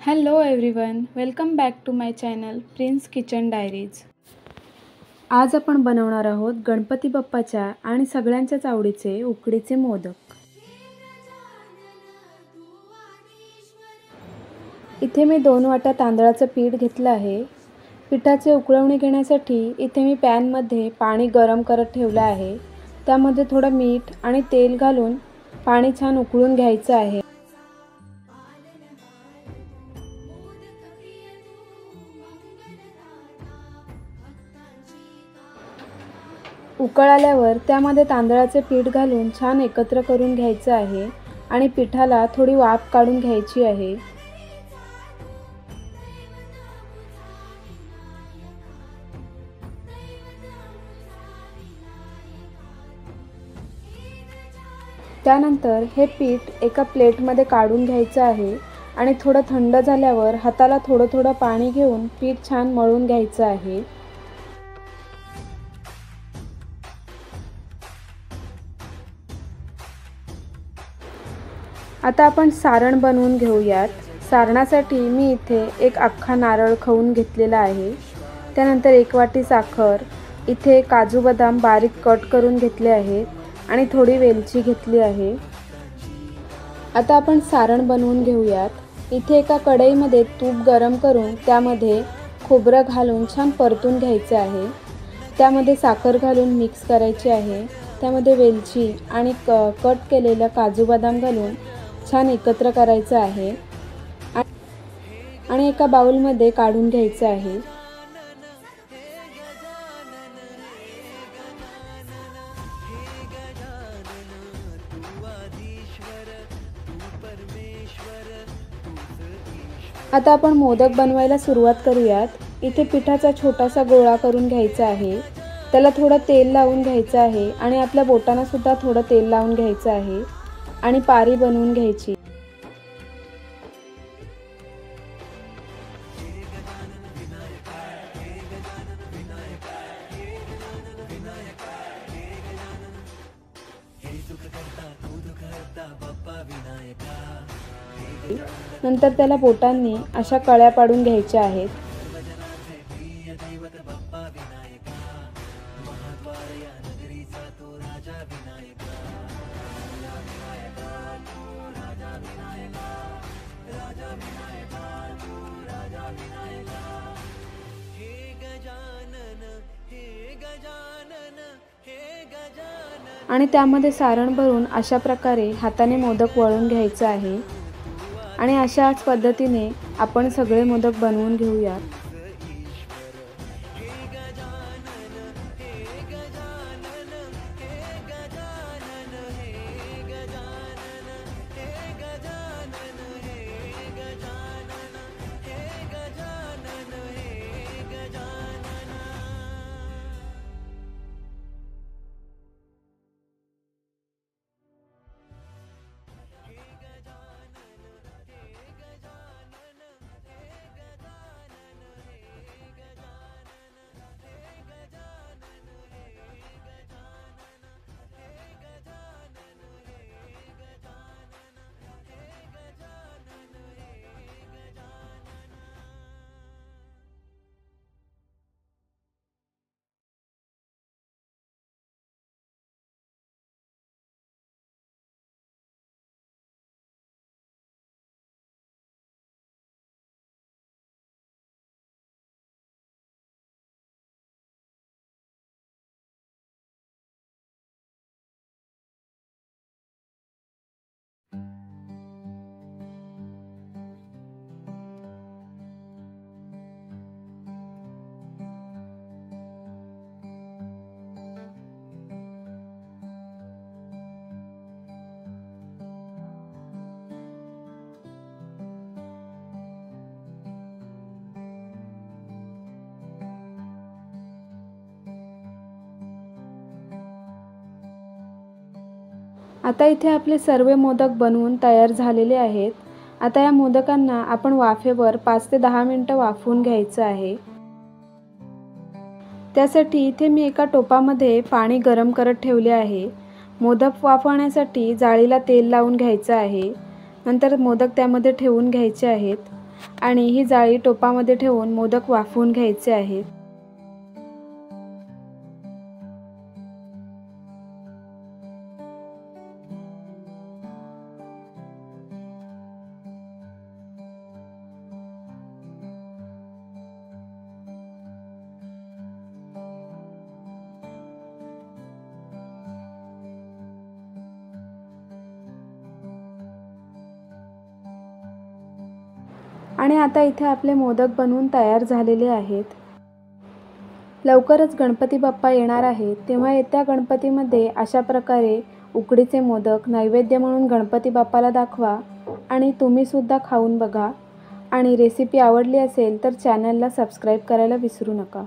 Hello everyone, welcome back to my channel prince kitchen diaries. आज आपण बनवणार आहोत गणपती बाप्पाच्या आणि सगळ्यांच्याच आवडीचे उकडीचे मोदक। इथे मी 2 वाट्या तांदळाचं पीठ घेतलं आहे। पिठाचे उकळवणी घेण्यासाठी इथे मी पॅनमध्ये पाणी गरम करत ठेवलं आहे। त्यामध्ये थोडं मीठ आणि तेल घालून पाणी छान उकळून घ्यायचं आहे। उकळ आल्यावर त्यामध्ये तांदळाचे पीठ घालून छान एकत्र करून घ्यायचं आहे आणि पिठाला थोडी वाफ काढून घ्यायची आहे। त्यानंतर हे पीठ एका प्लेटमध्ये काढून घ्यायचं आहे आणि थोडं थंड झाल्यावर हाताला थोडं थोडं पाणी घेऊन पीठ छान मळून घ्यायचं आहे। आता आपण सारण बनवून घेऊयात। सारणासाठी मी इथे एक अख्खा नारळ खवून घेतलेला आहे। त्यानंतर 1 वाटी साखर, इथे काजू बदाम बारीक कट करून घेतले आहेत आणि थोडी वेलची घेतली आहे। आता आपण सारण बनवून घेऊयात। इथे एका कढईमध्ये तूप गरम करून त्यामध्ये खोबरं घालून छान परतून घ्यायचे आहे। त्यामध्ये साखर घालून मिक्स करायची आहे। त्यामध्ये वेलची आणि कट केलेला काजू बदाम घालून छान एकत्र करायचं आहे आणि एका बाउलमध्ये काढून घ्यायचं आहे। आता आपण मोदक बनवायला सुरुवात करूयात। इथे पिठाचा छोटासा गोळा करून घ्यायचा आहे। त्याला थोडं तेल लावून घ्यायचं आहे आणि आपल्या बोटांना सुद्धा थोडं तेल लावून घ्यायचं आहे आणि पारी बनवून घ्यायची। नंतर त्याला बोटांनी अशा कळ्या पाडून घ्यायच्या आहेत। आणि त्यामध्ये सारण भरून अशा प्रकारे हाताने मोदक वळून घ्यायचं आहे आणि अशाच पद्धतीने आपण सगळे मोदक बनवून घेऊयात। आता इथे आपले सर्व मोदक बनवून तयार झालेले आहेत। आता या मोदकांना आपण वाफेवर 5 ते 10 मिनिटं वाफवून घ्यायचं आहे। त्यासाठी इथे मी एका टोपामध्ये पाणी गरम करत ठेवले आहे। मोदक वाफवण्यासाठी जाळीला तेल लावून घ्यायचं आहे। नंतर मोदक त्यामध्ये ठेवून घ्यायचे आहेत आणि ही जाळी टोपामध्ये ठेवून मोदक वाफवून घ्यायचे आहेत। आणि आता इथे आपले मोदक बनवून तयार झालेले आहेत। लवकरच गणपती बाप्पा येणार आहेत, तेव्हा येत्या गणपतीमध्ये अशा प्रकारे उकडीचे मोदक नैवेद्य म्हणून गणपती बाप्पाला दाखवा आणि तुम्ही सुद्धा खाऊन बघा। आणि रेसिपी आवडली असेल तर चॅनलला सबस्क्राईब करायला विसरू नका।